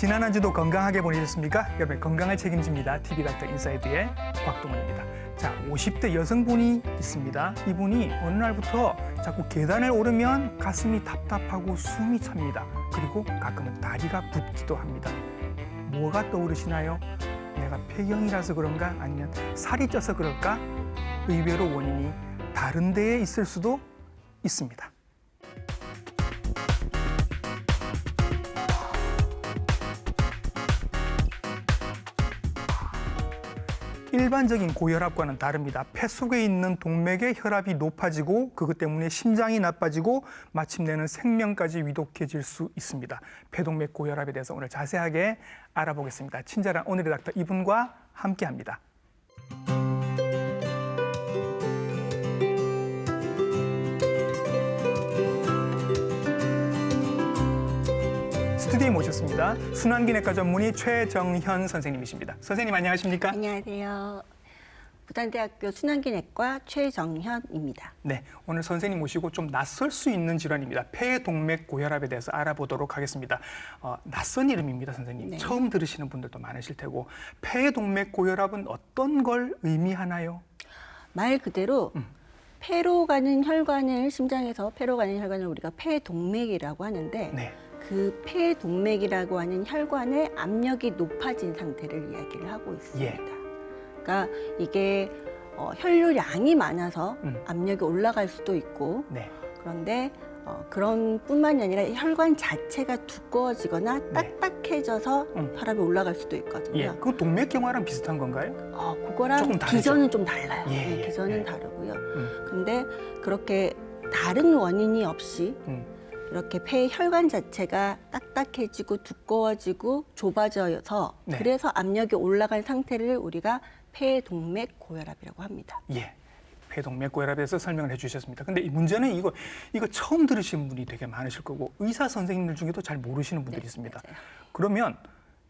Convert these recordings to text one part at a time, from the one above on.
지난 한 주도 건강하게 보내셨습니까? 여러분의 건강을 책임집니다. TV닥터 인사이드의 곽동원입니다. 자, 50대 여성분이 있습니다. 이분이 어느 날부터 자꾸 계단을 오르면 가슴이 답답하고 숨이 찹니다. 그리고 가끔은 다리가 붓기도 합니다. 뭐가 떠오르시나요? 내가 폐경이라서 그런가? 아니면 살이 쪄서 그럴까? 의외로 원인이 다른 데에 있을 수도 있습니다. 일반적인 고혈압과는 다릅니다. 폐 속에 있는 동맥의 혈압이 높아지고 그것 때문에 심장이 나빠지고 마침내는 생명까지 위독해질 수 있습니다. 폐동맥 고혈압에 대해서 오늘 자세하게 알아보겠습니다. 친절한 오늘의 닥터 이분과 함께합니다. 스튜디오에 모셨습니다. 순환기내과 전문의 최정현 선생님이십니다. 선생님 안녕하십니까? 안녕하세요. 부산대학교 순환기내과 최정현입니다. 네, 오늘 선생님 모시고 좀 낯설 수 있는 질환입니다. 폐동맥 고혈압에 대해서 알아보도록 하겠습니다. 낯선 이름입니다, 선생님. 네. 처음 들으시는 분들도 많으실 테고 폐동맥 고혈압은 어떤 걸 의미하나요? 말 그대로 폐로 가는 혈관을 심장에서 폐로 가는 혈관을 우리가 폐동맥이라고 하는데 네, 그 폐동맥이라고 하는 혈관의 압력이 높아진 상태를 이야기를 하고 있습니다. 예. 그러니까 이게 혈류량이 많아서 음. 압력이 올라갈 수도 있고 네, 그런데 그런 뿐만이 아니라 혈관 자체가 두꺼워지거나 네. 딱딱해져서 혈압이 올라갈 수도 있거든요. 예. 그 동맥경화랑 비슷한 건가요? 그거랑 조금 다르죠? 기전은 좀 달라요. 예, 네, 예, 기전은 예. 다르고요. 음, 근데 그렇게 다른 원인이 없이 음. 이렇게 폐 혈관 자체가 딱딱해지고 두꺼워지고 좁아져서 네. 그래서 압력이 올라간 상태를 우리가 폐동맥 고혈압이라고 합니다. 예. 폐동맥 고혈압에 대해서 설명을 해주셨습니다. 근데 이 문제는 이거 처음 들으시는 분이 되게 많으실 거고 의사 선생님들 중에도 잘 모르시는 분들이 네, 있습니다. 맞아요. 그러면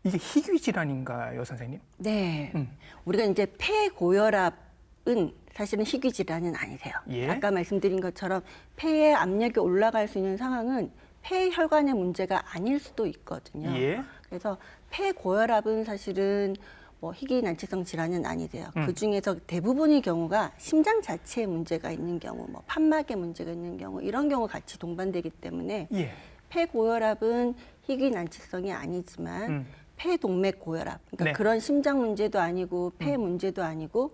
이게 희귀 질환인가요, 선생님? 네. 음. 우리가 이제 폐고혈압은 사실은 희귀 질환은 아니세요. 예. 아까 말씀드린 것처럼 폐에 압력이 올라갈 수 있는 상황은 폐혈관의 문제가 아닐 수도 있거든요. 예. 그래서 폐고혈압은 사실은 뭐 희귀 난치성 질환은 아니세요. 그 중에서 대부분의 경우가 심장 자체에 문제가 있는 경우, 뭐 판막에 문제가 있는 경우 이런 경우 같이 동반되기 때문에 예. 폐고혈압은 희귀 난치성이 아니지만 폐동맥 고혈압, 그러니까 네. 그런 심장 문제도 아니고 폐 문제도 아니고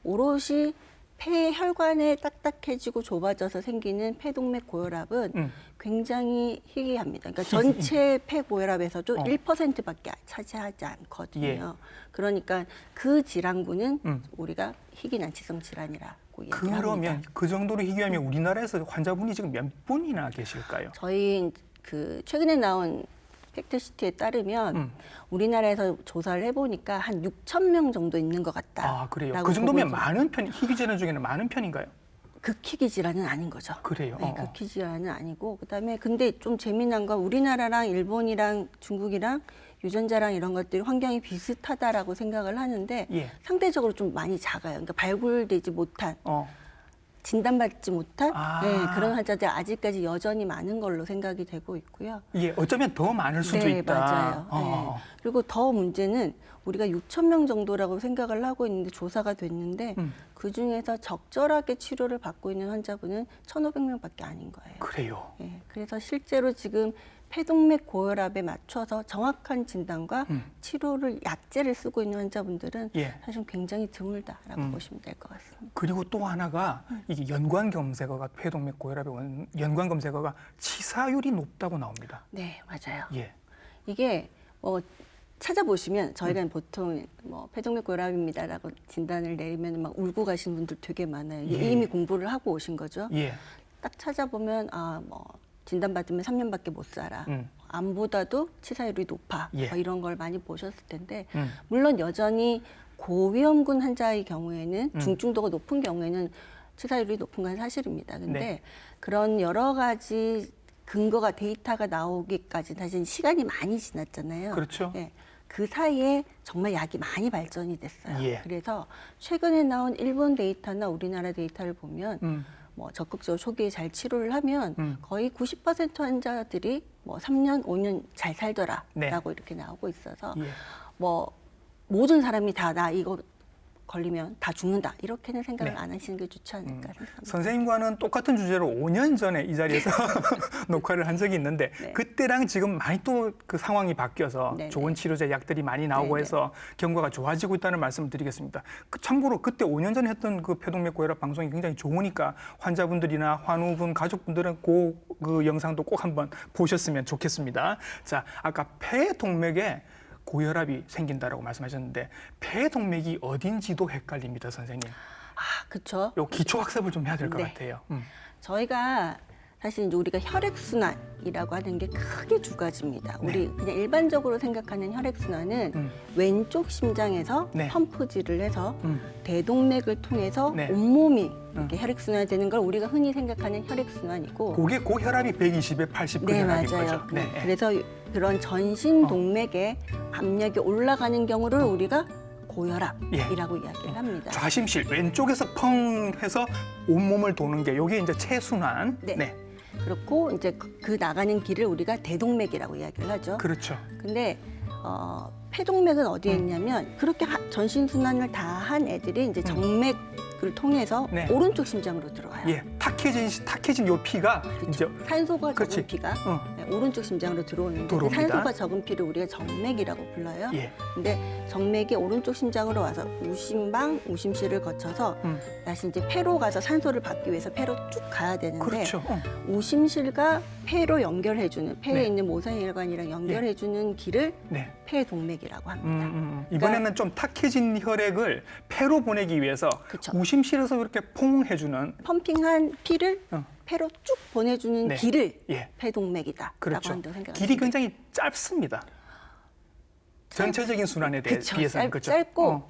오롯이 폐 혈관에 딱딱해지고 좁아져서 생기는 폐동맥 고혈압은 굉장히 희귀합니다. 그러니까 전체 폐고혈압에서도 1%밖에 차지하지 않거든요. 예. 그러니까 그 질환군은 우리가 희귀 난치성 질환이라고 얘기합니다. 그러면 그 정도로 희귀하면 우리나라에서 환자분이 지금 몇 분이나 계실까요? 저희 그 최근에 나온 팩트시트에 따르면 우리나라에서 조사를 해보니까 한 6천 명 정도 있는 것 같다. 아, 그래요? 그 정도면 많은 편, 희귀 질환 중에는 많은 편인가요? 극희귀 질환은 아닌 거죠. 그래요? 네, 극희 질환은 아니고 그다음에 근데 좀 재미난 건 우리나라랑 일본이랑 중국이랑 유전자랑 이런 것들이 환경이 비슷하다라고 생각을 하는데 예. 상대적으로 좀 많이 작아요. 그러니까 발굴되지 못한 진단받지 못한 그런 환자들 아직까지 여전히 많은 걸로 생각이 되고 있고요. 예, 어쩌면 더 많을 수도 네, 있다. 맞아요. 네. 그리고 더 문제는 우리가 6천 명 정도라고 생각을 하고 있는데 조사가 됐는데 그중에서 적절하게 치료를 받고 있는 환자분은 1,500명밖에 아닌 거예요. 그래요. 네, 그래서 실제로 지금 폐동맥 고혈압에 맞춰서 정확한 진단과 치료를 약제를 쓰고 있는 환자분들은 예. 사실 굉장히 드물다라고 보시면 될 것 같습니다. 그리고 또 하나가 이게 연관 검색어가 폐동맥 고혈압의 연관 검색어가 치사율이 높다고 나옵니다. 네, 맞아요. 예. 이게 찾아보시면 저희가 보통 뭐 폐동맥 고혈압입니다라고 진단을 내리면 막 울고 가신 분들 되게 많아요. 예. 이미 공부를 하고 오신 거죠. 예. 딱 찾아보면 진단받으면 3년밖에 못 살아. 암보다도 치사율이 높아. 예. 이런 걸 많이 보셨을 텐데 물론 여전히 고위험군 환자의 경우에는 중증도가 높은 경우에는 치사율이 높은 건 사실입니다. 근데 네. 그런 여러 가지 근거가 데이터가 나오기까지 사실 시간이 많이 지났잖아요. 그렇죠. 네. 그 사이에 정말 약이 많이 발전이 됐어요. 예. 그래서 최근에 나온 일본 데이터나 우리나라 데이터를 보면 뭐 적극적으로 초기에 잘 치료를 하면 거의 90% 환자들이 뭐 3년, 5년 잘 살더라라고 네. 이렇게 나오고 있어서 예. 뭐 모든 사람이 다 나 이거 걸리면 다 죽는다 이렇게는 생각을 네. 안 하시는 게 좋지 않을까 생각합니다. 선생님과는 똑같은 주제로 5년 전에 이 자리에서 녹화를 한 적이 있는데 네. 그때랑 지금 많이 또 그 상황이 바뀌어서 네, 좋은 치료제 약들이 많이 나오고 네, 해서 경과가 좋아지고 있다는 말씀을 드리겠습니다. 참고로 그때 5년 전에 했던 그 폐동맥 고혈압 방송이 굉장히 좋으니까 환자분들이나 환우분 가족분들은 그 영상도 꼭 한번 보셨으면 좋겠습니다. 자, 아까 폐동맥에 고혈압이 생긴다라고 말씀하셨는데 폐동맥이 어딘지도 헷갈립니다, 선생님. 아, 그렇죠. 요 기초 학습을 좀 해야 될 것 네. 같아요. 저희가 사실 이제 우리가 혈액순환이라고 하는 게 크게 두 가지입니다. 우리 그냥 일반적으로 생각하는 혈액순환은 왼쪽 심장에서 네. 펌프질을 해서 음. 대동맥을 통해서 네. 온몸이 이렇게 혈액순환이 되는 걸 우리가 흔히 생각하는 혈액순환이고 그게 고혈압이 120에 80 네, 고혈압인 맞아요. 거죠. 네. 그래서 그런 전신 동맥에 압력이 올라가는 경우를 우리가 고혈압이라고 이야기를 합니다. 좌심실 왼쪽에서 펑 해서 온몸을 도는 게 요게 이제 체순환. 네. 그렇고 이제 그 나가는 길을 우리가 대동맥이라고 이야기를 하죠. 그렇죠. 근데 폐동맥은 어디에 있냐면 그렇게 전신 순환을 다 한 애들이 이제 정맥을 통해서 네. 오른쪽 심장으로 들어와요. 예. 탁해진 요 피가 이제 산소가 그렇지. 적은 피가 어. 네, 오른쪽 심장으로 들어오는데 그 들어옵니다. 산소가 적은 피를 우리가 정맥이라고 불러요. 예. 근데 정맥이 오른쪽 심장으로 와서 우심방, 우심실을 거쳐서 다시 이제 폐로 가서 산소를 받기 위해서 폐로 쭉 가야 되는데 그렇죠. 우심실과 폐로 연결해주는 폐에 네. 있는 모세혈관이랑 연결해주는 길을 네. 폐동맥이라고 합니다. 이번에는 좀 탁해진 혈액을 폐로 보내기 위해서 그쵸. 우심실에서 이렇게 퐁 해주는 펌핑한 피를 어. 폐로 쭉 보내주는 네. 길을 예. 폐동맥이다라고 그렇죠. 한다고 생각합니다. 길이 굉장히 짧습니다. 전체적인 순환에 비해서는 그렇죠. 짧고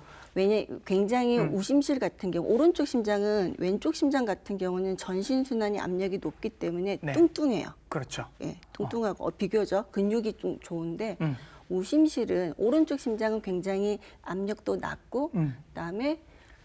굉장히 우심실 같은 경우 오른쪽 심장은 왼쪽 심장 같은 경우는 전신 순환이 압력이 높기 때문에 네. 뚱뚱해요. 그렇죠. 예, 뚱뚱하고 비교적 근육이 좀 좋은데 음. 우심실은 오른쪽 심장은 굉장히 압력도 낮고 그다음에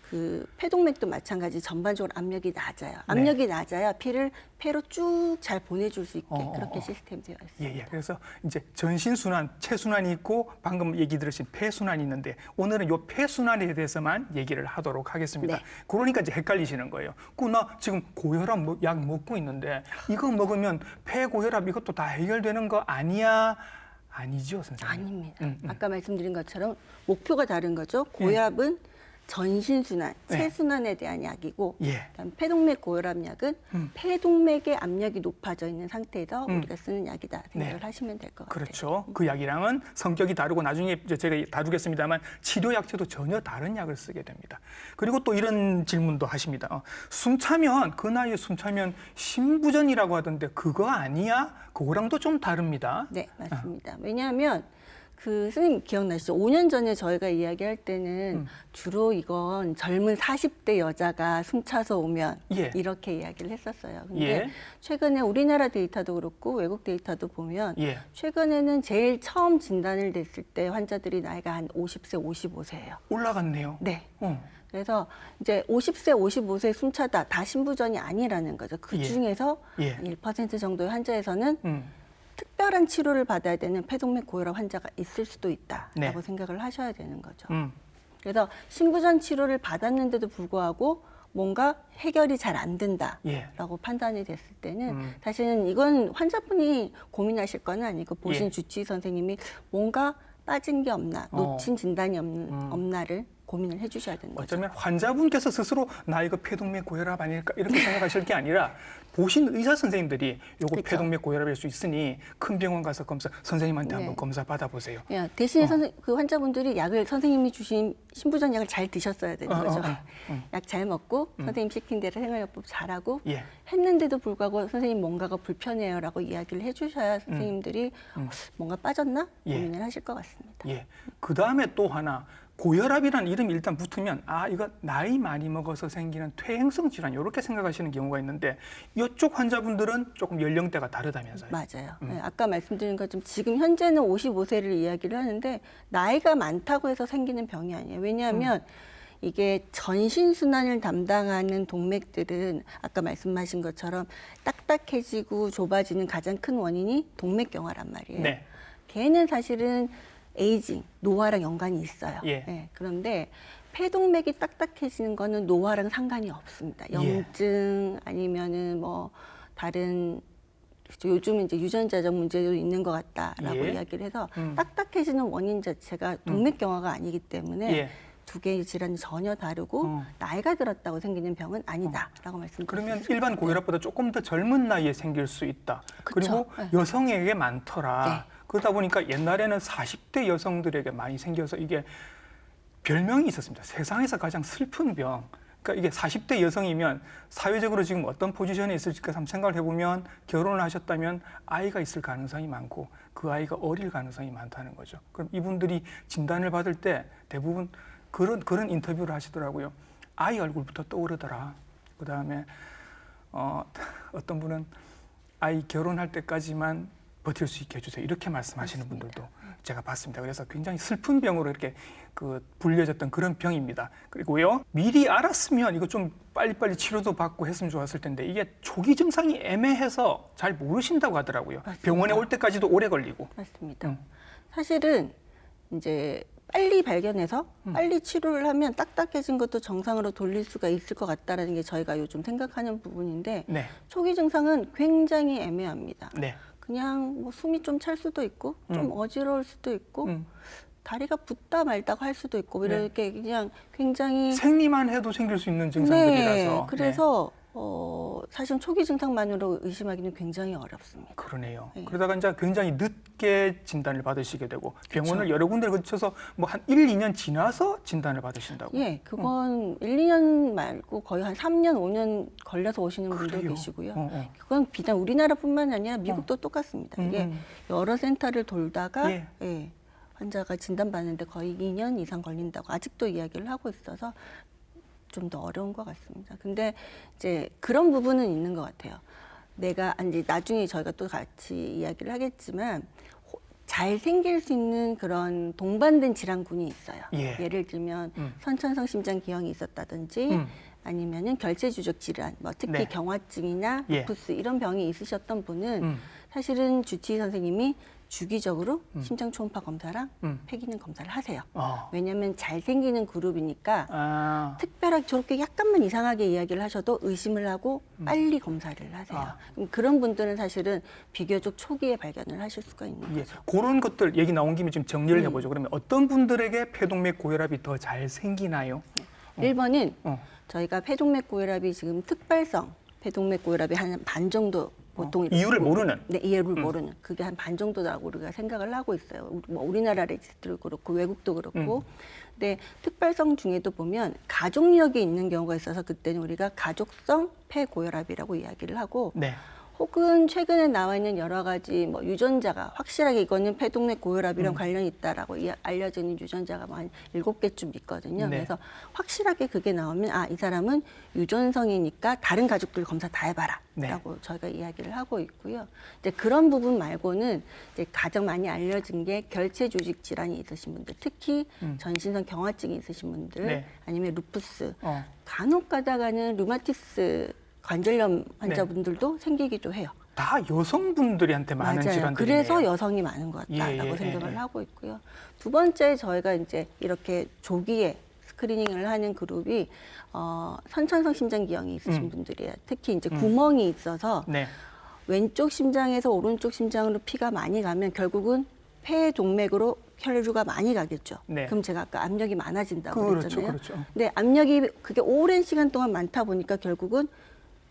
그 폐동맥도 마찬가지 전반적으로 압력이 낮아요. 압력이 낮아야 피를 폐로 쭉 잘 보내줄 수 있게 그렇게 시스템이 되어 있어요. 예. 그래서 이제 전신 순환, 체순환이 있고 방금 얘기 들으신 폐순환이 있는데 오늘은 요 폐순환에 대해서만 얘기를 하도록 하겠습니다. 네. 그러니까 이제 헷갈리시는 거예요. 나 지금 고혈압 약 먹고 있는데 이거 먹으면 폐고혈압 이것도 다 해결되는 거 아니야? 아니죠, 선생님. 아닙니다. 아까 말씀드린 것처럼 목표가 다른 거죠. 고혈압은 전신순환, 네. 체순환에 대한 약이고 예. 그다음 폐동맥 고혈압 약은 폐동맥의 압력이 높아져 있는 상태에서 우리가 쓰는 약이다 생각을 하시면 될 것 같아요. 그렇죠. 그 약이랑은 성격이 다르고 나중에 이제 제가 다루겠습니다만 치료 약체도 전혀 다른 약을 쓰게 됩니다. 그리고 또 이런 질문도 하십니다. 숨 차면 그 나이에 숨 차면 심부전이라고 하던데 그거 아니야? 그거랑도 좀 다릅니다. 네, 맞습니다. 왜냐하면 그 선생님 기억나시죠? 5년 전에 저희가 이야기할 때는 주로 이건 젊은 40대 여자가 숨차서 오면 예. 이렇게 이야기를 했었어요. 근데 예. 최근에 우리나라 데이터도 그렇고 외국 데이터도 보면 예. 최근에는 제일 처음 진단을 됐을 때 환자들이 나이가 한 50세, 55세예요. 올라갔네요. 네. 어. 그래서 이제 50세, 55세 숨차다 다 신부전이 아니라는 거죠. 그 중에서 예. 1% 정도의 환자에서는 특별한 치료를 받아야 되는 폐동맥 고혈압 환자가 있을 수도 있다라고 네. 생각을 하셔야 되는 거죠. 음. 그래서 신부전 치료를 받았는데도 불구하고 뭔가 해결이 잘 안 된다라고 예. 판단이 됐을 때는 사실은 이건 환자분이 고민하실 건 아니고 보신 예. 주치의 선생님이 뭔가 빠진 게 없나, 놓친 진단이 없나를 고민을 해주셔야 되는 거죠. 어쩌면 환자분께서 스스로 나 이거 폐동맥 고혈압 아닐까 이렇게 생각하실 게 아니라 보신 의사 선생님들이 요거 그쵸. 폐동맥 고혈압일 수 있으니 큰 병원 가서 검사 선생님한테 네. 한번 검사 받아보세요. 야, 대신에 그 환자분들이 약을 선생님이 주신 신부전 약을 잘 드셨어야 되는 거죠. 약 잘 먹고 선생님 시킨 대로 생활요법 잘하고 예. 했는데도 불구하고 선생님 뭔가가 불편해요라고 이야기를 해주셔야 선생님들이 뭔가 빠졌나 예. 고민을 하실 것 같습니다. 예. 그 다음에 또 하나 고혈압이라는 이름이 일단 붙으면 이거 나이 많이 먹어서 생기는 퇴행성 질환 이렇게 생각하시는 경우가 있는데 이쪽 환자분들은 조금 연령대가 다르다면서요? 맞아요. 네, 아까 말씀드린 것처럼 지금 현재는 55세를 이야기를 하는데 나이가 많다고 해서 생기는 병이 아니에요. 왜냐하면 이게 전신 순환을 담당하는 동맥들은 아까 말씀하신 것처럼 딱딱해지고 좁아지는 가장 큰 원인이 동맥경화란 말이에요. 네. 걔는 사실은 에이징, 노화랑 연관이 있어요. 예. 그런데 폐동맥이 딱딱해지는 거는 노화랑 상관이 없습니다. 염증 아니면은 뭐 다른 요즘은 이제 유전자적 문제도 있는 것 같다라고 예. 이야기를 해서 딱딱해지는 원인 자체가 동맥경화가 아니기 때문에 예. 두 개의 질환이 전혀 다르고 나이가 들었다고 생기는 병은 아니다라고 말씀드립니다. 그러면 일반 고혈압보다 조금 더 젊은 나이에 생길 수 있다. 그쵸. 그리고 여성에게 많더라. 네. 그러다 보니까 옛날에는 40대 여성들에게 많이 생겨서 이게 별명이 있었습니다. 세상에서 가장 슬픈 병. 그러니까 이게 40대 여성이면 사회적으로 지금 어떤 포지션에 있을까 한번 생각을 해보면 결혼을 하셨다면 아이가 있을 가능성이 많고 그 아이가 어릴 가능성이 많다는 거죠. 그럼 이분들이 진단을 받을 때 대부분 그런 인터뷰를 하시더라고요. 아이 얼굴부터 떠오르더라. 그다음에 어떤 분은 아이 결혼할 때까지만 버틸 수 있게 해주세요. 이렇게 말씀하시는 맞습니다. 분들도 제가 봤습니다. 그래서 굉장히 슬픈 병으로 이렇게 불려졌던 그런 병입니다. 그리고요, 미리 알았으면 이거 좀 빨리빨리 치료도 받고 했으면 좋았을 텐데 이게 초기 증상이 애매해서 잘 모르신다고 하더라고요. 맞습니다. 병원에 올 때까지도 오래 걸리고. 맞습니다. 사실은 이제 빨리 발견해서 빨리 치료를 하면 딱딱해진 것도 정상으로 돌릴 수가 있을 것 같다라는 게 저희가 요즘 생각하는 부분인데 네, 초기 증상은 굉장히 애매합니다. 네, 그냥 뭐 숨이 좀 찰 수도 있고 좀 어지러울 수도 있고 다리가 붓다 말다가 할 수도 있고 뭐 이렇게 그냥 굉장히 생리만 해도 생길 수 있는 증상들이라서. 네, 그래서 사실 초기 증상만으로 의심하기는 굉장히 어렵습니다. 그러네요. 네. 그러다가 이제 굉장히 늦게 진단을 받으시게 되고 병원을 여러 군데를 거쳐서 뭐 한 1, 2년 지나서 진단을 받으신다고. 예, 그건 1, 2년 말고 거의 한 3년, 5년 걸려서 오시는 분도 그래요? 계시고요. 그건 비단 우리나라뿐만 아니라 미국도 똑같습니다. 이게 여러 센터를 돌다가 예. 환자가 진단받는데 거의 2년 이상 걸린다고 아직도 이야기를 하고 있어서 좀 더 어려운 것 같습니다. 근데 이제 그런 부분은 있는 것 같아요. 내가 이제 나중에 저희가 또 같이 이야기를 하겠지만 잘 생길 수 있는 그런 동반된 질환군이 있어요. 예. 예를 들면 선천성 심장 기형이 있었다든지 아니면은 결체주적 질환, 뭐 특히 네. 경화증이나 예. 루푸스 이런 병이 있으셨던 분은 사실은 주치의 선생님이 주기적으로 심장 초음파 검사랑 폐기능 검사를 하세요. 왜냐하면 잘 생기는 그룹이니까 특별하게 저렇게 약간만 이상하게 이야기를 하셔도 의심을 하고 빨리 검사를 하세요. 그럼 그런 분들은 사실은 비교적 초기에 발견을 하실 수가 있는 예. 거죠. 그런 것들 얘기 나온 김에 좀 정리를 해보죠. 그러면 어떤 분들에게 폐동맥 고혈압이 더 잘 생기나요? 1번은 저희가 폐동맥 고혈압이 지금 특발성 폐동맥 고혈압이 한 반 정도 보통 이유를 모르는. 네, 이유를 모르는 그게 한 반 정도라고 우리가 생각을 하고 있어요. 우리나라 레지스트도 그렇고 외국도 그렇고. 근데 특발성 중에도 보면 가족력이 있는 경우가 있어서 그때는 우리가 가족성 폐고혈압이라고 이야기를 하고 네. 혹은 최근에 나와 있는 여러 가지 뭐 유전자가 확실하게 이거는 폐동맥 고혈압이랑 관련이 있다라고 알려져 있는 유전자가 한 7개쯤 있거든요. 네. 그래서 확실하게 그게 나오면 이 사람은 유전성이니까 다른 가족들 검사 다 해봐라. 네. 라고 저희가 이야기를 하고 있고요. 이제 그런 부분 말고는 이제 가장 많이 알려진 게 결체 조직 질환이 있으신 분들, 특히 전신성 경화증이 있으신 분들, 네. 아니면 루푸스, 간혹 가다가는 루마티스 관절염 환자분들도 생기기도 해요. 다 여성분들한테 많은 맞아요. 질환들이네요. 그래서 여성이 많은 것 같다라고 예, 생각을 예. 하고 있고요. 두 번째 저희가 이제 이렇게 조기에 스크리닝을 하는 그룹이 선천성 심장기형이 있으신 분들이에요. 특히 이제 구멍이 있어서 네. 왼쪽 심장에서 오른쪽 심장으로 피가 많이 가면 결국은 폐동맥으로 혈류가 많이 가겠죠. 네. 그럼 제가 아까 압력이 많아진다고 그렇죠, 그랬잖아요. 그렇죠. 근데 압력이 그게 오랜 시간 동안 많다 보니까 결국은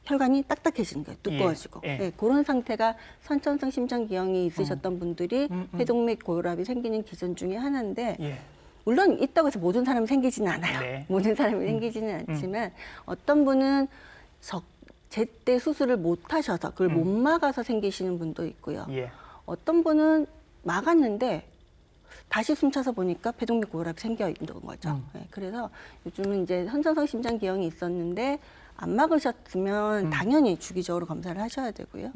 혈관이 딱딱해지는 거예요. 두꺼워지고. 예. 네, 그런 상태가 선천성 심장기형이 있으셨던 분들이 폐동맥 고혈압이 생기는 기전 중에 하나인데 예. 물론 있다고 해서 모든 사람이 생기지는 않아요. 네. 모든 사람이 생기지는 않지만 어떤 분은 제때 수술을 못 하셔서 그걸 못 막아서 생기시는 분도 있고요. 예. 어떤 분은 막았는데 다시 숨차서 보니까 폐동맥 고혈압이 생겨 있는 거죠. 네, 그래서 요즘은 이제 선천성 심장기형이 있었는데 안 막으셨으면 당연히 주기적으로 검사를 하셔야 되고요.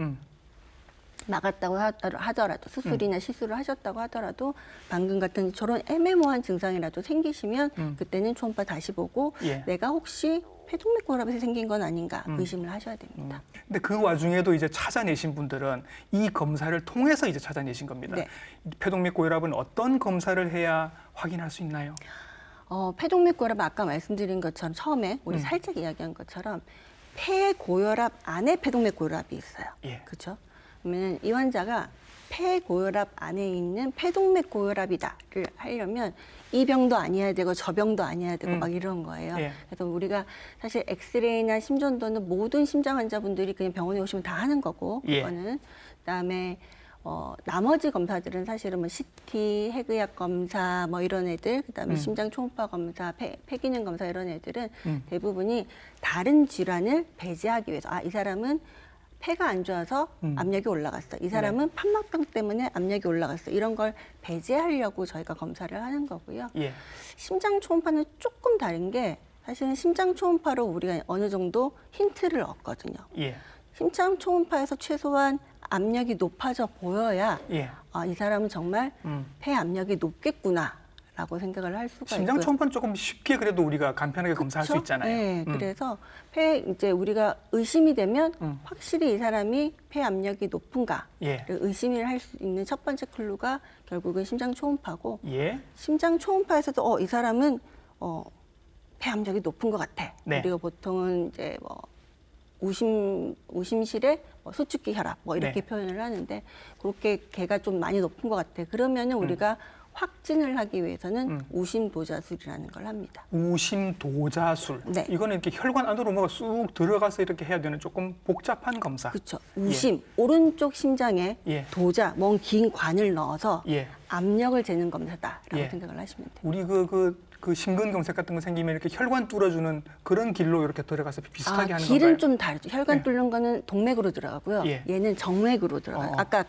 나갔다고 하더라도 수술이나 시술을 하셨다고 하더라도 방금 같은 저런 애매모호한 증상이라도 생기시면 그때는 초음파 다시 보고 예. 내가 혹시 폐동맥 고혈압에서 생긴 건 아닌가 의심을 하셔야 됩니다. 근데 그 와중에도 이제 찾아내신 분들은 이 검사를 통해서 이제 찾아내신 겁니다. 네. 폐동맥 고혈압은 어떤 검사를 해야 확인할 수 있나요? 폐동맥 고혈압 아까 말씀드린 것처럼 처음에 우리 살짝 이야기한 것처럼 폐고혈압 안에 폐동맥 고혈압이 있어요. 예. 그렇죠? 그러면 이 환자가 폐고혈압 안에 있는 폐동맥 고혈압이다를 하려면 이 병도 아니어야 되고 저 병도 아니어야 되고 막 이런 거예요. 예. 그래서 우리가 사실 엑스레이나 심전도는 모든 심장 환자분들이 그냥 병원에 오시면 다 하는 거고 예. 그거는 그다음에 나머지 검사들은 사실은 뭐 CT, 핵의학 검사 뭐 이런 애들, 그다음에 심장 초음파 검사, 폐기능 검사 이런 애들은 대부분이 다른 질환을 배제하기 위해서 이 사람은 폐가 안 좋아서 압력이 올라갔어. 이 사람은 판막병 때문에 압력이 올라갔어. 이런 걸 배제하려고 저희가 검사를 하는 거고요. 예. 심장 초음파는 조금 다른 게 사실은 심장 초음파로 우리가 어느 정도 힌트를 얻거든요. 예. 심장 초음파에서 최소한 압력이 높아져 보여야 예. 이 사람은 정말 폐 압력이 높겠구나라고 생각을 할 수가 심장 있고요. 초음파는 조금 쉽게 그래도 우리가 간편하게 검사할 수 그렇죠? 있잖아요. 네, 그래서 이제 우리가 의심이 되면 확실히 이 사람이 폐 압력이 높은가를 예. 의심을 할 수 있는 첫 번째 클루가 결국은 심장 초음파고 예. 심장 초음파에서도 이 사람은 폐 압력이 높은 것 같아. 네. 우리가 보통은 이제 뭐 우심실에 수축기 혈압 뭐 이렇게 네. 표현을 하는데 그렇게 걔가 좀 많이 높은 것 같아. 그러면은 우리가 확진을 하기 위해서는 우심도자술이라는 걸 합니다. 우심도자술. 네. 이거는 이렇게 혈관 안으로 뭐가 쑥 들어가서 이렇게 해야 되는 조금 복잡한 검사. 그렇죠. 우심 오른쪽 심장에 예. 도자 먼 긴 관을 넣어서 예. 압력을 재는 검사다라고 예. 생각을 하시면 돼요. 우리 그 심근경색 같은 거 생기면 이렇게 혈관 뚫어주는 그런 길로 이렇게 들어가서 비슷하게 하는 길은 건가요? 좀 다르죠. 혈관 예. 뚫는 거는 동맥으로 들어가고요. 예. 얘는 정맥으로 들어가요. 어. 아까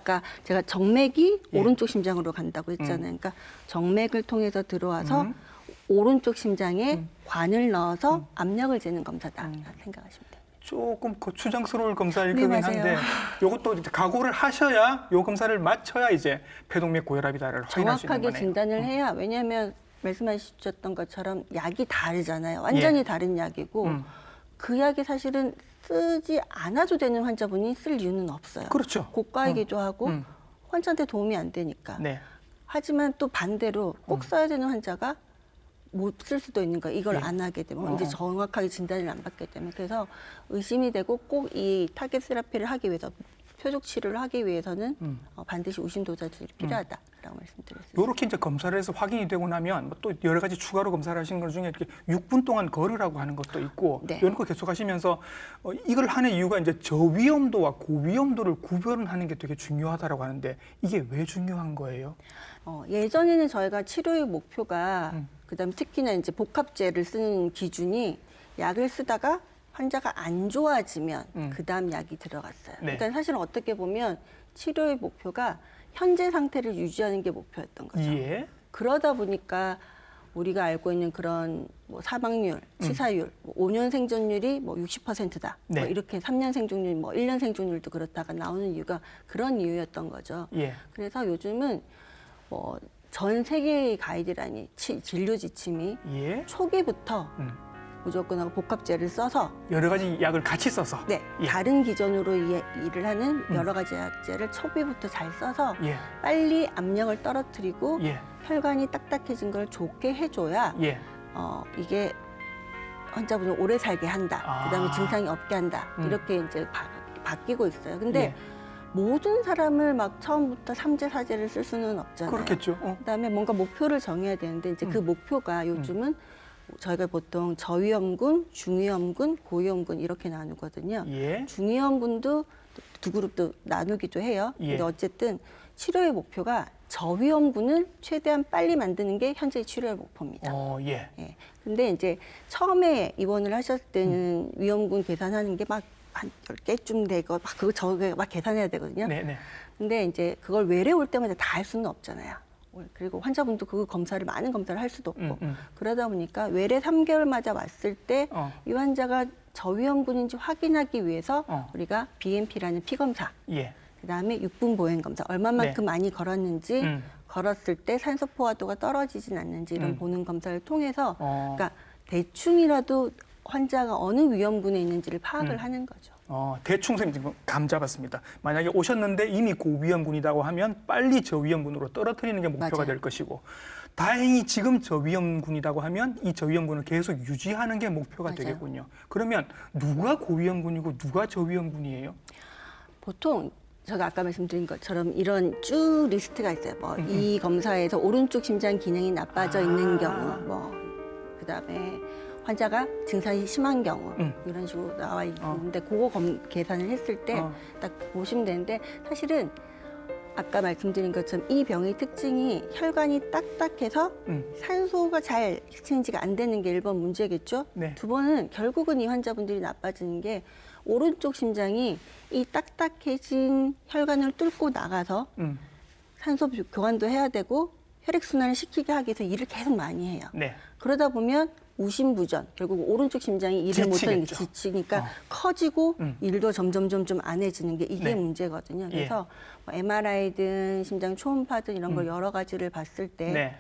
제가 정맥이 예. 오른쪽 심장으로 간다고 했잖아요. 그러니까 정맥을 통해서 들어와서 오른쪽 심장에 관을 넣어서 압력을 재는 검사다 생각하시면 돼요. 조금 거추장스러울 검사일 거긴 맞아요. 한데 이것도 이제 각오를 하셔야 요 검사를 맞춰야 이제 폐동맥 고혈압이다를 확인할 수 있는 정확하게 거네요. 진단을 해야 왜냐하면 말씀하셨던 것처럼 약이 다르잖아요. 완전히 예. 다른 약이고 그 약이 사실은 쓰지 않아도 되는 환자분이 쓸 이유는 없어요. 그렇죠. 고가이기도 하고 환자한테 도움이 안 되니까. 네. 하지만 또 반대로 꼭 써야 되는 환자가 못 쓸 수도 있는 거예요. 이걸 예. 안 하게 되면 이제 정확하게 진단을 안 받기 때문에 그래서 의심이 되고 꼭 이 타겟 세라피를 하기 위해서 표적 치료를 하기 위해서는 반드시 우심도자술이 필요하다라고 말씀드렸습니다. 이렇게 이제 검사를 해서 확인이 되고 나면 뭐또 여러 가지 추가로 검사를 하시는 것 중에 이렇게 6분 동안 걸으라고 하는 것도 있고 네. 이런 거 계속 하시면서 이걸 하는 이유가 이제 저위험도와 고위험도를 구별하는 게 되게 중요하다라고 하는데 이게 왜 중요한 거예요? 예전에는 저희가 치료의 목표가 그다음에 특히나 이제 복합제를 쓰는 기준이 약을 쓰다가 환자가 안 좋아지면 그다음 약이 들어갔어요. 네. 그러니까 사실 어떻게 보면 치료의 목표가 현재 상태를 유지하는 게 목표였던 거죠. 예. 그러다 보니까 우리가 알고 있는 그런 뭐 사망률, 치사율, 5년 생존율이 뭐 60%다. 네. 뭐 이렇게 3년 생존율, 뭐 1년 생존율도 그렇다가 나오는 이유가 그런 이유였던 거죠. 예. 그래서 요즘은 뭐 전 세계의 가이드라인이 진료 지침이 예. 초기부터 무조건 하고 복합제를 써서 여러 가지 약을 같이 써서. 네, 예. 다른 기전으로 일을 하는 여러 가지 약제를 초기부터 잘 써서 예. 빨리 압력을 떨어뜨리고 예. 혈관이 딱딱해진 걸 좋게 해줘야 예. 이게 환자분을 오래 살게 한다. 그다음에 증상이 없게 한다. 이렇게 이제 바뀌고 있어요. 근데 예. 모든 사람을 막 처음부터 삼제 사제를 쓸 수는 없잖아요. 그렇겠죠. 그다음에 뭔가 목표를 정해야 되는데 이제 그 목표가 요즘은 저희가 보통 저위험군, 중위험군, 고위험군 이렇게 나누거든요. 예. 중위험군도 두 그룹도 나누기도 해요. 예. 근데 어쨌든 치료의 목표가 저위험군을 최대한 빨리 만드는 게 현재의 치료의 목표입니다. 예. 예. 근데 이제 처음에 입원을 하셨을 때는 위험군 계산하는 게 막 한 10개쯤 되고 막 그거 저거 막 계산해야 되거든요. 네, 네. 근데 이제 그걸 외래 올 때마다 다 할 수는 없잖아요. 그리고 환자분도 그 검사를 많은 검사를 할 수도 없고 그러다 보니까 외래 3개월마다 왔을 때 이 환자가 저위험군인지 확인하기 위해서 우리가 BMP라는 피검사 예. 그다음에 6분 보행 검사, 얼마만큼 많이 걸었는지, 걸었을 때 산소 포화도가 떨어지진 않는지 이런 보는 검사를 통해서 그러니까 대충이라도 환자가 어느 위험군에 있는지를 파악을 하는 거죠. 대충 선생님 지금 감 잡았습니다. 만약에 오셨는데 이미 고위험군이라고 하면 빨리 저위험군으로 떨어뜨리는 게 목표가 맞아요. 될 것이고, 다행히 지금 저위험군이라고 하면 이 저위험군을 계속 유지하는 게 목표가 맞아요. 되겠군요. 그러면 누가 고위험군이고 누가 저위험군이에요? 보통 제가 아까 말씀드린 것처럼 이런 쭉 리스트가 있어요. 뭐 이 검사에서 오른쪽 심장 기능이 나빠져 있는 경우, 뭐 그다음에 환자가 증상이 심한 경우 이런 식으로 나와 있는데 그거 계산을 했을 때 딱 보시면 되는데, 사실은 아까 말씀드린 것처럼 이 병의 특징이 혈관이 딱딱해서 산소가 잘 익스체인지가 안 되는 게 1번 문제겠죠. 네. 두 번은 결국은 이 환자분들이 나빠지는 게 오른쪽 심장이 이 딱딱해진 혈관을 뚫고 나가서 산소 교환도 해야 되고 혈액순환을 시키게 하기 위해서 일을 계속 많이 해요. 네. 그러다 보면 우심부전, 결국 오른쪽 심장이 일을 못하는 게 지치겠죠. 지치니까 커지고 일도 점점 안 해지는 게 이게 네. 문제거든요. 그래서 뭐 MRI든 심장 초음파든 이런 걸 여러 가지를 봤을 때 네.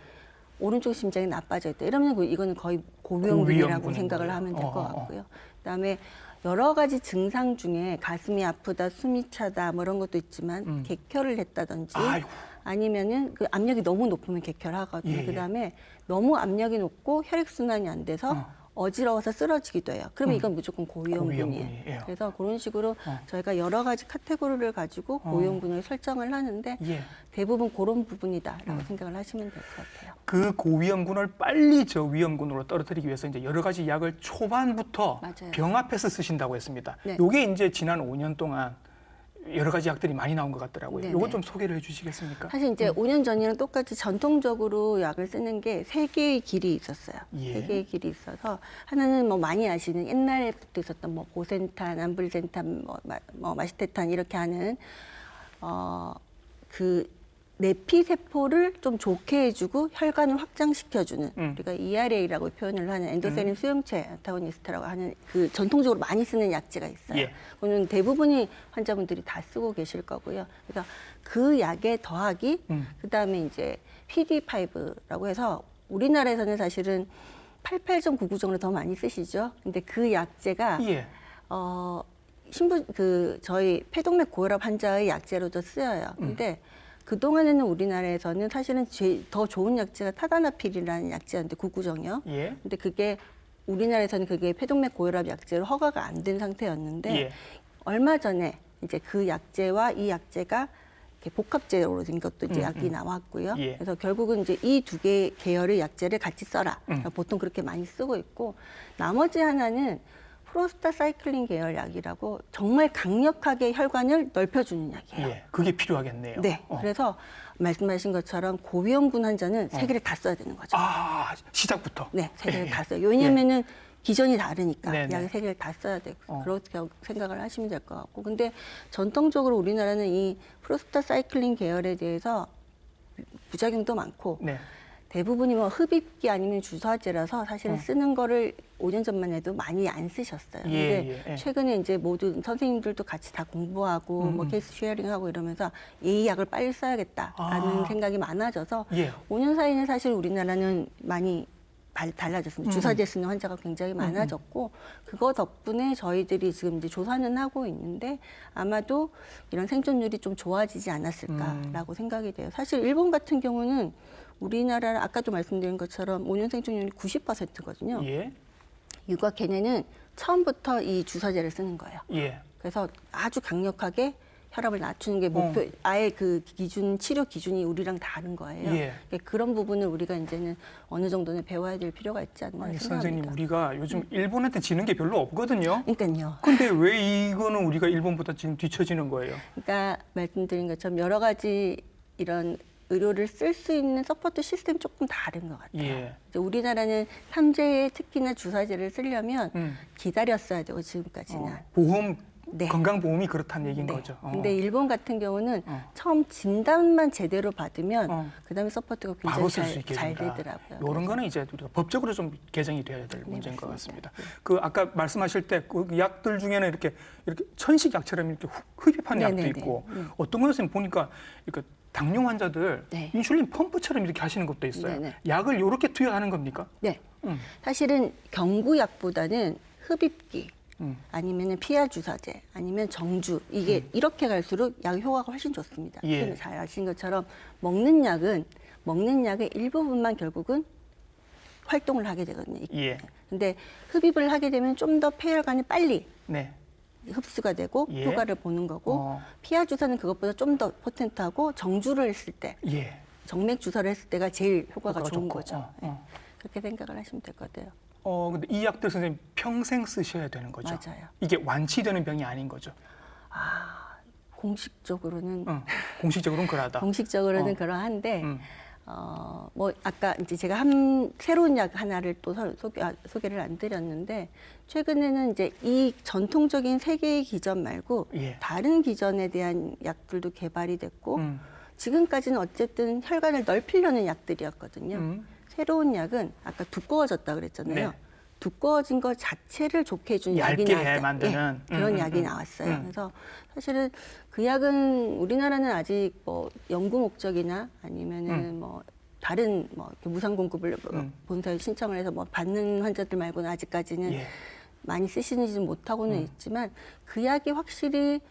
오른쪽 심장이 나빠져 있다. 이러면 이거는 거의 고위험군이라고 고위험군인 생각을 거예요. 하면 될 것 같고요. 그다음에 여러 가지 증상 중에 가슴이 아프다, 숨이 차다 뭐 이런 것도 있지만 객혈을 했다든지 아이고. 아니면은 그 압력이 너무 높으면 객혈하거든요. 예, 예. 그다음에 너무 압력이 높고 혈액순환이 안 돼서 어지러워서 쓰러지기도 해요. 그러면 이건 무조건 고위험군이에요. 고위험군이에요. 그래서 그런 식으로 저희가 여러 가지 카테고리를 가지고 고위험군을 설정을 하는데 예. 대부분 그런 부분이다라고 생각을 하시면 될 것 같아요. 그 고위험군을 빨리 저위험군으로 떨어뜨리기 위해서 이제 여러 가지 약을 초반부터 맞아요. 병 앞에서 쓰신다고 했습니다. 네. 요게 이제 지난 5년 동안 여러 가지 약들이 많이 나온 것 같더라고요. 네네. 요거 좀 소개를 해 주시겠습니까? 사실 이제 5년 전이랑 똑같이 전통적으로 약을 쓰는 게 세 개의 길이 있었어요. 예. 세 개의 길이 있어서 하나는 뭐 많이 아시는 옛날부터 있었던 뭐 보센탄, 암불센탄, 뭐 마시테탄 이렇게 하는 그 내피 세포를 좀 좋게 해주고 혈관을 확장시켜주는 우리가 ERA라고 표현을 하는 엔도셀린 수용체 안타고니스트라고 하는 그 전통적으로 많이 쓰는 약제가 있어요. 예. 그거는 대부분이 환자분들이 다 쓰고 계실 거고요. 그래서 그 약에 더하기 그다음에 이제 PD5라고 해서 우리나라에서는 사실은 88.99 정도 더 많이 쓰시죠. 근데 그 약제가 예. 저희 폐동맥 고혈압 환자의 약제로도 쓰여요. 근데 그동안에는 우리나라에서는 사실은 더 좋은 약제가 타다나필이라는 약제였는데 구구정이요. 예. 근데 그게 우리나라에서는 그게 폐동맥 고혈압 약제로 허가가 안 된 상태였는데 예. 얼마 전에 이제 그 약제와 이 약제가 이렇게 복합제로 된 것도 이제 약이 나왔고요. 예. 그래서 결국은 이제 이 두 개의 계열의 약제를 같이 써라. 보통 그렇게 많이 쓰고 있고, 나머지 하나는 프로스타사이클린 계열 약이라고 정말 강력하게 혈관을 넓혀주는 약이에요. 예. 그게 필요하겠네요. 네. 그래서 말씀하신 것처럼 고위험군 환자는 세 개를 다 써야 되는 거죠. 아, 시작부터. 네, 세 개를 예, 다 써요. 왜냐면은 기전이 다르니까 네, 네. 약을 세 개를 다 써야 되고 그렇게 생각을 하시면 될 것 같고, 근데 전통적으로 우리나라는 이 프로스타사이클린 계열에 대해서 부작용도 많고 네. 대부분이 뭐 흡입기 아니면 주사제라서 사실은 쓰는 거를 5년 전만 해도 많이 안 쓰셨어요. 근데 예. 최근에 이제 모든 선생님들도 같이 다 공부하고 뭐 케이스 쉐어링하고 이러면서 이 약을 빨리 써야겠다라는 생각이 많아져서 예. 5년 사이에 사실 우리나라는 많이 달라졌습니다. 주사제 쓰는 환자가 굉장히 많아졌고 그거 덕분에 저희들이 지금 이제 조사는 하고 있는데 아마도 이런 생존율이 좀 좋아지지 않았을까라고 생각이 돼요. 사실 일본 같은 경우는 우리나라 아까도 말씀드린 것처럼 5년 생존율이 90%거든요. 예. 이유가 걔네는 처음부터 이 주사제를 쓰는 거예요. 예. 그래서 아주 강력하게 혈압을 낮추는 게 목표, 아예 그 치료 기준이 우리랑 다른 거예요. 예. 그러니까 그런 부분을 우리가 이제는 어느 정도는 배워야 될 필요가 있지 않나 아니, 생각합니다. 선생님, 우리가 요즘 일본한테 지는 게 별로 없거든요. 그러니까요. 근데 왜 이거는 우리가 일본보다 지금 뒤처지는 거예요? 그러니까 말씀드린 것처럼 여러 가지 이런 의료를 쓸 수 있는 서포트 시스템이 조금 다른 것 같아요. 예. 이제 우리나라는 삼재에 특히나 주사제를 쓰려면 기다렸어야 되고 지금까지는. 보험 네. 건강보험이 그렇다는 얘기인 네. 거죠. 근데 일본 같은 경우는 처음 진단만 제대로 받으면 그다음에 서포트가 바로 굉장히 쓸 수 있게 잘 된다. 되더라고요. 이런 그래서 거는 이제 우리가 법적으로 좀 개정이 돼야 될 문제인 것 맞습니다. 같습니다. 그 아까 말씀하실 때 그 약들 중에는 이렇게 천식 약처럼 이렇게 흡입하는 약도 네네네. 있고 어떤 것은 보니까 이렇게 당뇨 환자들 네. 인슐린 펌프처럼 이렇게 하시는 것도 있어요. 네네. 약을 이렇게 투여하는 겁니까? 네. 음. 사실은 경구약보다는 흡입기 음. 아니면 피하 주사제 아니면 정주 이게 이렇게 갈수록 약 효과가 훨씬 좋습니다. 예. 선생님 잘 아신 것처럼 먹는 약의 일부분만 결국은 활동을 하게 되거든요. 예. 근데 흡입을 하게 되면 좀 더 폐혈관이 빨리 네. 흡수가 되고 예. 효과를 보는 거고 어. 피하 주사는 그것보다 좀 더 포텐트하고 정주를 했을 때 예. 정맥 주사를 했을 때가 제일 효과가 좋은 좋고. 거죠. 네. 그렇게 생각을 하시면 될 것 같아요. 근데 이 약들 선생님 평생 쓰셔야 되는 거죠? 맞아요. 이게 완치되는 병이 아닌 거죠? 공식적으로는 공식적으로는 그러하다. 공식적으로는 어. 그러한데 음. 뭐 아까 이제 제가 새로운 약 하나를 또 소개를 안 드렸는데 최근에는 이제 이 전통적인 세 개의 기전 말고 예. 다른 기전에 대한 약들도 개발이 됐고 음. 지금까지는 어쨌든 혈관을 넓히려는 약들이었거든요. 음. 새로운 약은 아까 두꺼워졌다 그랬잖아요. 네. 두꺼워진 것 자체를 좋게 해준 약이 얇게 나왔어요. 만드는. 그런 약이 나왔어요. 음. 그래서 사실은 그 약은 우리나라는 아직 뭐 연구 목적이나 아니면은 뭐 다른 뭐 이렇게 무상 공급을 본사에 신청을 해서 뭐 받는 환자들 말고는 아직까지는 예. 많이 쓰시는지 못하고는 있지만 그 약이 확실히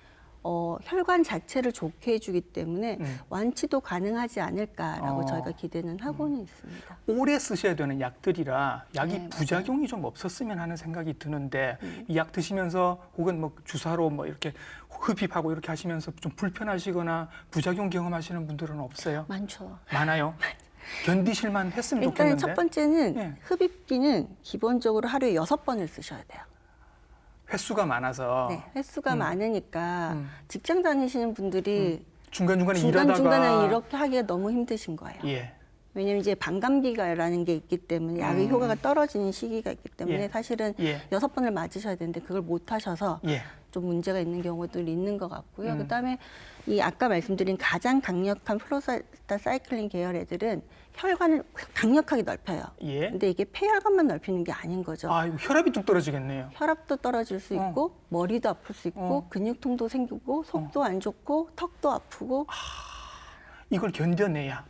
혈관 자체를 좋게 해주기 때문에 완치도 가능하지 않을까라고 저희가 기대는 하고는 있습니다. 오래 쓰셔야 되는 약들이라 약이 네, 부작용이 좀 없었으면 하는 생각이 드는데 이 약 드시면서 혹은 뭐 주사로 뭐 이렇게 흡입하고 이렇게 하시면서 좀 불편하시거나 부작용 경험하시는 분들은 없어요? 많죠. 많아요? 견디실만 했으면 일단 좋겠는데. 첫 번째는 네. 흡입기는 기본적으로 하루에 6번을 쓰셔야 돼요. 횟수가 많아서 네, 횟수가 많으니까 직장 다니시는 분들이 중간중간에 일하다가 중간중간에 이렇게 하기가 너무 힘드신 거예요. 예. 왜냐면 이제 반감기가라는 게 있기 때문에 약의 효과가 떨어지는 시기가 있기 때문에 예. 사실은 예. 6번을 맞으셔야 되는데 그걸 못 하셔서 예. 좀 문제가 있는 경우들이 있는 것 같고요. 그다음에 이 아까 말씀드린 가장 강력한 플로사이클린 계열 애들은 혈관을 강력하게 넓혀요. 예. 근데 이게 폐혈관만 넓히는 게 아닌 거죠. 아, 이거 혈압이 뚝 떨어지겠네요. 혈압도 떨어질 수 있고 머리도 아플 수 있고 근육통도 생기고 속도 안 좋고 턱도 아프고 이걸 견뎌내야.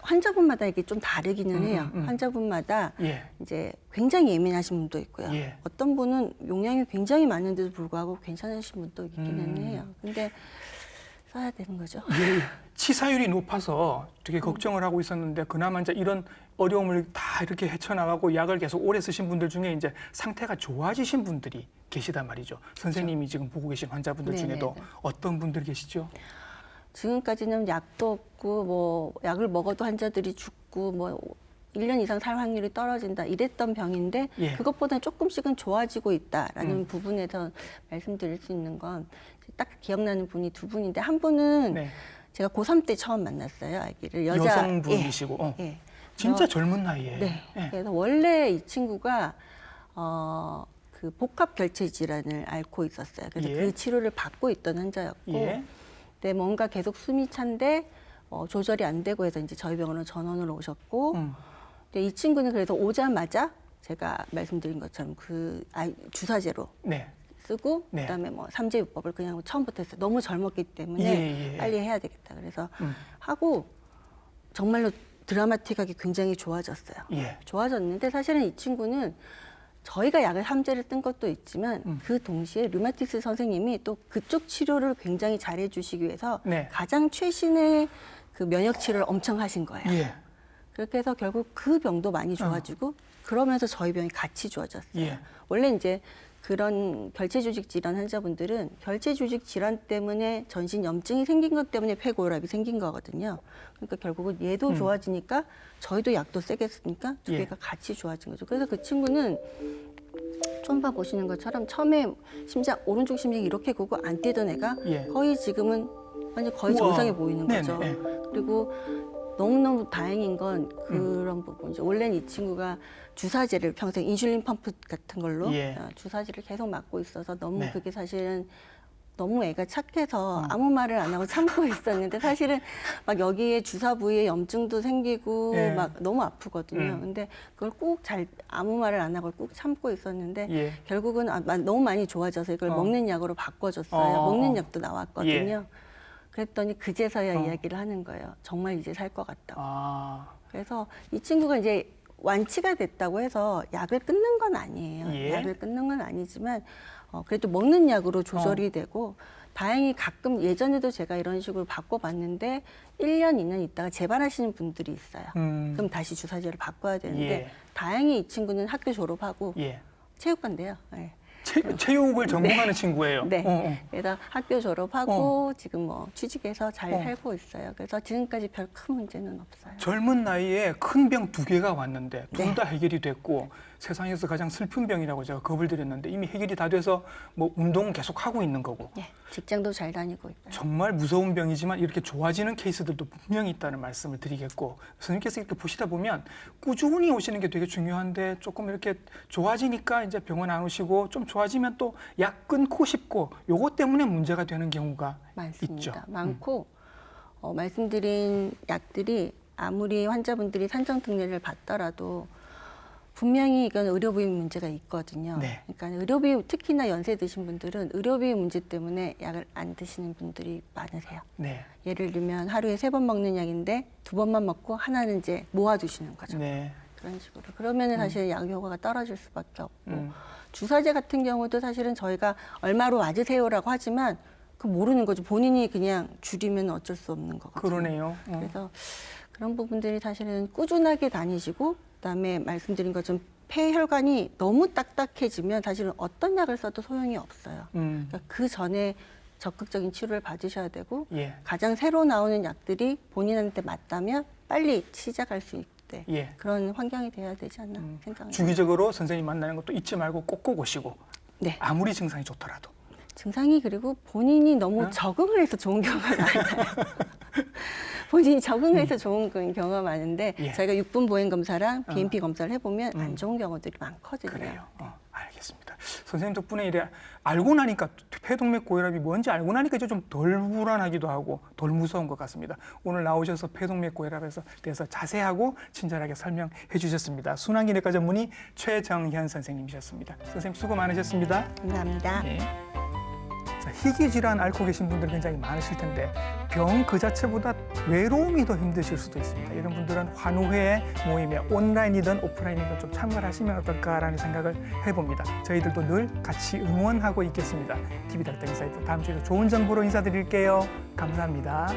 환자분마다 이게 좀 다르기는 해요. 환자분마다 예. 이제 굉장히 예민하신 분도 있고요. 예. 어떤 분은 용량이 굉장히 많은데도 불구하고 괜찮으신 분도 있기는 해요. 근데 써야 되는 거죠. 예, 치사율이 높아서 되게 걱정을 하고 있었는데 그나마 이제 이런 어려움을 다 이렇게 헤쳐나가고 약을 계속 오래 쓰신 분들 중에 이제 상태가 좋아지신 분들이 계시단 말이죠. 선생님이 지금 보고 계신 환자분들 중에도 네네네. 어떤 분들 계시죠? 지금까지는 약도 없고 뭐 약을 먹어도 환자들이 죽고 뭐 1년 이상 살 확률이 떨어진다 이랬던 병인데 예. 그것보다 조금씩은 좋아지고 있다라는 부분에서 말씀드릴 수 있는 건 딱 기억나는 분이 두 분인데 한 분은 네. 제가 고3 때 처음 만났어요. 아기를 여자 여성분이시고 예. 진짜 젊은 나이에. 네. 예. 그래서 원래 이 친구가 그 복합 결체 질환을 앓고 있었어요. 그래서 예. 그 치료를 받고 있던 환자였고 예. 근데 뭔가 계속 숨이 찬데 조절이 안 되고 해서 이제 저희 병원으로 전원을 오셨고 근데 이 친구는 그래서 오자마자 제가 말씀드린 것처럼 그 주사제로 네. 쓰고 네. 그다음에 뭐 삼재요법을 그냥 처음부터 했어요. 너무 젊었기 때문에 예. 빨리 해야 되겠다. 그래서 하고 정말로 드라마틱하게 굉장히 좋아졌어요. 예. 좋아졌는데 사실은 이 친구는 저희가 약을 삼재를 뜬 것도 있지만 그 동시에 류마티스 선생님이 또 그쪽 치료를 굉장히 잘해 주시기 위해서 네. 가장 최신의 그 면역 치료를 엄청 하신 거예요. 예. 그렇게 해서 결국 그 병도 많이 좋아지고 그러면서 저희 병이 같이 좋아졌어요. 예. 원래 이제 그런 결체 조직 질환 환자분들은 결체 조직 질환 때문에 전신 염증이 생긴 것 때문에 폐고혈압이 생긴 거거든요. 그러니까 결국은 얘도 좋아지니까 저희도 약도 세게 쓰니까 두 예. 개가 같이 좋아진 거죠. 그래서 그 친구는 촌바 보시는 것처럼 처음에 오른쪽 심장이 이렇게 굽고 안 뛰던 애가 예. 거의 지금은 완전 거의 우와. 정상에 보이는 네네. 거죠. 네. 그리고 너무너무 다행인 건 그런 부분이죠. 원래는 이 친구가 주사제를 평생 인슐린 펌프 같은 걸로 예. 주사제를 계속 맞고 있어서 너무 네. 그게 사실은 너무 애가 착해서 아무 말을 안 하고 참고 있었는데 사실은 막 여기에 주사 부위에 염증도 생기고 예. 막 너무 아프거든요. 근데 그걸 꼭 아무 말을 안 하고 꼭 참고 있었는데 예. 결국은 너무 많이 좋아져서 이걸 먹는 약으로 바꿔줬어요. 먹는 약도 나왔거든요. 예. 그랬더니 그제서야 이야기를 하는 거예요. 정말 이제 살 것 같다고. 아, 그래서 이 친구가 이제 완치가 됐다고 해서 약을 끊는 건 아니에요. 예. 약을 끊는 건 아니지만 그래도 먹는 약으로 조절이 되고 다행히 가끔 예전에도 제가 이런 식으로 바꿔봤는데 1년, 2년 있다가 재발하시는 분들이 있어요. 그럼 다시 주사제를 바꿔야 되는데 예. 다행히 이 친구는 학교 졸업하고 예. 체육관인데요. 네. 체육을 전공하는 친구예요. 네. 그래서 학교 졸업하고 지금 뭐 취직해서 잘 살고 있어요. 그래서 지금까지 별 큰 문제는 없어요. 젊은 나이에 큰 병 2개가 왔는데 둘 다 네. 해결이 됐고 세상에서 가장 슬픈 병이라고 제가 겁을 드렸는데 이미 해결이 다 돼서 뭐 운동은 계속 하고 있는 거고 네, 직장도 잘 다니고 있고요. 정말 무서운 병이지만 이렇게 좋아지는 케이스들도 분명히 있다는 말씀을 드리겠고 선생님께서 이렇게 보시다 보면 꾸준히 오시는 게 되게 중요한데 조금 이렇게 좋아지니까 이제 병원 안 오시고 좀 좋아지면 또 약 끊고 싶고 요것 때문에 문제가 되는 경우가 많습니다. 있죠. 많고 말씀드린 약들이 아무리 환자분들이 산정 특례를 받더라도 분명히 이건 의료비 문제가 있거든요. 네. 그러니까 의료비 특히나 연세 드신 분들은 의료비 문제 때문에 약을 안 드시는 분들이 많으세요. 네. 예를 들면 하루에 3번 먹는 약인데 2번만 먹고 하나는 이제 모아두시는 거죠. 네. 그런 식으로. 그러면은 사실 약 효과가 떨어질 수밖에 없고 주사제 같은 경우도 사실은 저희가 얼마로 맞으세요라고 하지만 그 모르는 거죠. 본인이 그냥 줄이면 어쩔 수 없는 거거든요. 그러네요. 그래서 그런 부분들이 사실은 꾸준하게 다니시고 그다음에 말씀드린 것처럼 폐혈관이 너무 딱딱해지면 사실은 어떤 약을 써도 소용이 없어요. 그러니까 그 전에 적극적인 치료를 받으셔야 되고 예. 가장 새로 나오는 약들이 본인한테 맞다면 빨리 시작할 수 있게 예. 그런 환경이 돼야 되지 않나 생각합니다. 주기적으로 선생님 만나는 것도 잊지 말고 꼭꼭 오시고 네. 아무리 증상이 좋더라도 증상이 그리고 본인이 너무 적응을 해서 좋은 경우가 많아요. 본인이 적응해서 좋은 경우가 많은데 예. 저희가 6분 보행 검사랑 BNP 검사를 해보면 안 좋은 경우들이 많거든요. 그래요. 알겠습니다. 선생님 덕분에 이래 알고 나니까 폐동맥 고혈압이 뭔지 알고 나니까 이제 좀 덜 불안하기도 하고 덜 무서운 것 같습니다. 오늘 나오셔서 폐동맥 고혈압에 대해서 자세하고 친절하게 설명해 주셨습니다. 순환기내과 전문의 최정현 선생님이셨습니다. 선생님 수고 많으셨습니다. 감사합니다. 네. 자, 희귀 질환 앓고 계신 분들 굉장히 많으실 텐데 병 그 자체보다 외로움이 더 힘드실 수도 있습니다. 이런 분들은 환우회 모임에 온라인이든 오프라인이든 좀 참가를 하시면 어떨까라는 생각을 해봅니다. 저희들도 늘 같이 응원하고 있겠습니다. TV닥터 인사이트 다음 주에도 좋은 정보로 인사드릴게요. 감사합니다.